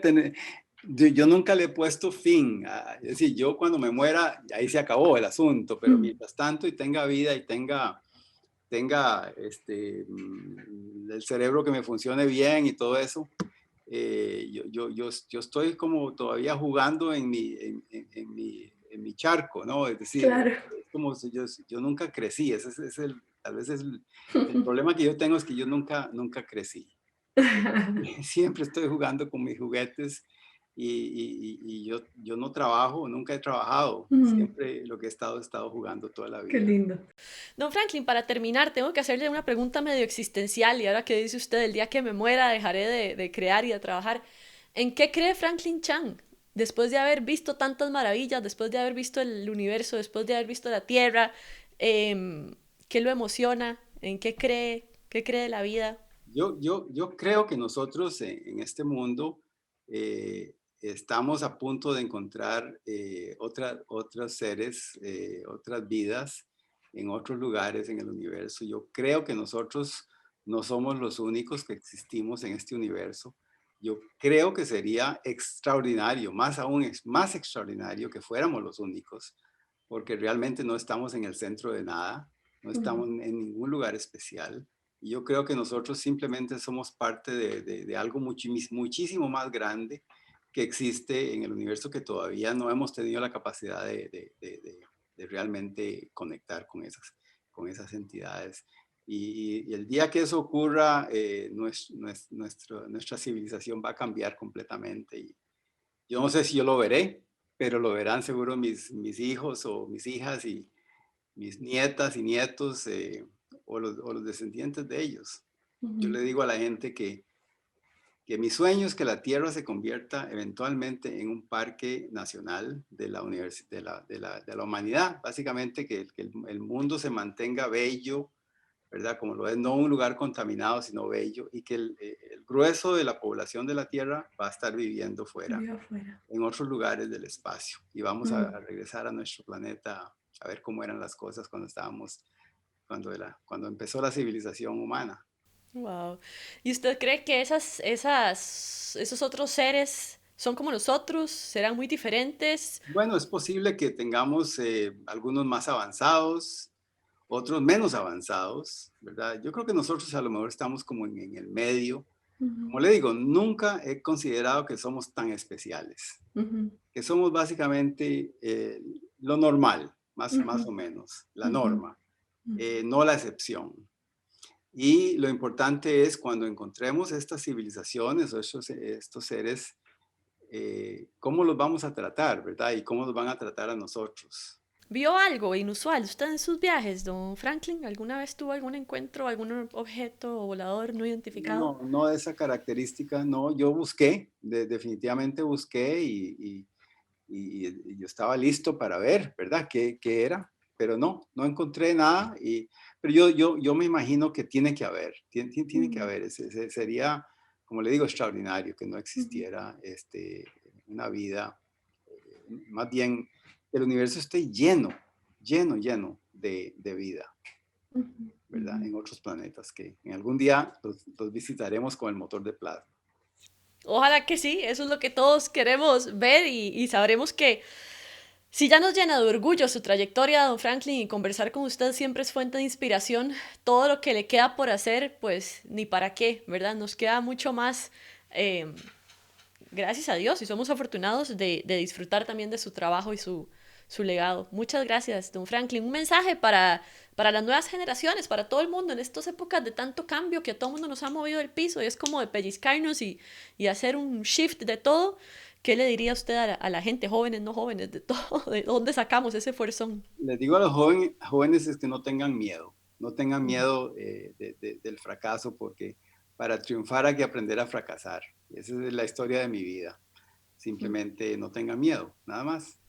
yo nunca le he puesto fin. Es decir, yo cuando me muera, ahí se acabó el asunto, pero Mm, mientras tanto y tenga vida y tenga el cerebro que me funcione bien y todo eso, yo estoy como todavía jugando en mi charco, ¿no? Es decir, claro. es como si yo nunca crecí. Ese es tal vez el problema que yo tengo es que yo nunca crecí. Siempre estoy jugando con mis juguetes y yo no trabajo, nunca he trabajado. Mm, Siempre lo que he estado jugando toda la qué vida. lindo. Don Franklin, para terminar, tengo que hacerle una pregunta medio existencial y ahora que dice usted, el día que me muera dejaré de crear y de trabajar. ¿En qué cree Franklin Chang? Después de haber visto tantas maravillas, después de haber visto el universo, después de haber visto la Tierra, ¿qué lo emociona? ¿En qué cree? ¿Qué cree de la vida? Yo creo que nosotros en este mundo estamos a punto de encontrar otros seres, otras vidas en otros lugares en el universo. Yo creo que nosotros no somos los únicos que existimos en este universo. Yo creo que sería extraordinario, más aún es más extraordinario que fuéramos los únicos, porque realmente no estamos en el centro de nada, no Mm, estamos en ningún lugar especial. Y yo creo que nosotros simplemente somos parte de algo muchísimo más grande que existe en el universo que todavía no hemos tenido la capacidad de realmente conectar con esas entidades. Y el día que eso ocurra, nuestra civilización va a cambiar completamente. Y yo no sé si yo lo veré, pero lo verán seguro mis hijos o mis hijas y mis nietas y nietos o los descendientes de ellos. Yo ujú. le digo a la gente que mi sueño es que la Tierra se convierta eventualmente en un parque nacional de la humanidad. Básicamente que el mundo se mantenga bello, ¿verdad? Como lo es, no un lugar contaminado, sino bello, y que el grueso de la población de la Tierra va a estar viviendo fuera, Vivo afuera. en otros lugares del espacio. Y vamos a Mm. regresar a nuestro planeta a ver cómo eran las cosas cuando empezó la civilización humana. Wow. ¿Y usted cree que esos otros seres son como nosotros? ¿Serán muy diferentes? Bueno, es posible que tengamos algunos más avanzados, otros menos avanzados, ¿verdad? Yo creo que nosotros a lo mejor estamos como en el medio. Ujú, Como le digo, nunca he considerado que somos tan especiales, ujú, que somos básicamente lo normal, más o ujú, menos, la ujú, norma, ujú. no la excepción. Y lo importante es cuando encontremos estas civilizaciones o estos seres, cómo los vamos a tratar, ¿verdad? Y cómo nos van a tratar a nosotros. ¿Vio algo inusual usted en sus viajes, don Franklin? ¿Alguna vez tuvo algún encuentro, algún objeto volador no identificado? No, no de esa característica, no. Yo busqué, definitivamente busqué y yo estaba listo para ver, ¿verdad? ¿Qué era? Pero no encontré nada. Pero yo me imagino que tiene que haber, tiene que haber. Sería, como le digo, extraordinario que no existiera una vida. Más bien, el universo esté lleno de vida, ¿verdad? En otros planetas que en algún día los visitaremos con el motor de plasma. Ojalá que sí, eso es lo que todos queremos ver y sabremos que si ya nos llena de orgullo su trayectoria, don Franklin, y conversar con usted siempre es fuente de inspiración, todo lo que le queda por hacer, pues ni para qué, ¿verdad? Nos queda mucho más, gracias a Dios, y somos afortunados de disfrutar también de su trabajo y su legado. Muchas gracias, don Franklin. Un mensaje para las nuevas generaciones, para todo el mundo, en estas épocas de tanto cambio que a todo el mundo nos ha movido del piso y es como de pellizcarnos y hacer un shift de todo. ¿Qué le diría usted a la gente, jóvenes, no jóvenes, de todo? ¿De dónde sacamos ese fuerzón? Les digo a los jóvenes es que no tengan miedo del fracaso, porque para triunfar hay que aprender a fracasar. Esa es la historia de mi vida. Simplemente no tengan miedo, nada más.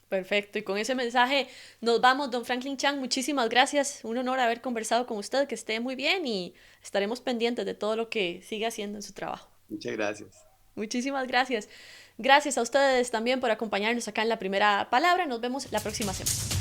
Perfecto, y con ese mensaje nos vamos, don Franklin Chang, muchísimas gracias, un honor haber conversado con usted, que esté muy bien y estaremos pendientes de todo lo que sigue haciendo en su trabajo. Muchas gracias. Muchísimas gracias. Gracias a ustedes también por acompañarnos acá en La Primera Palabra, nos vemos la próxima semana.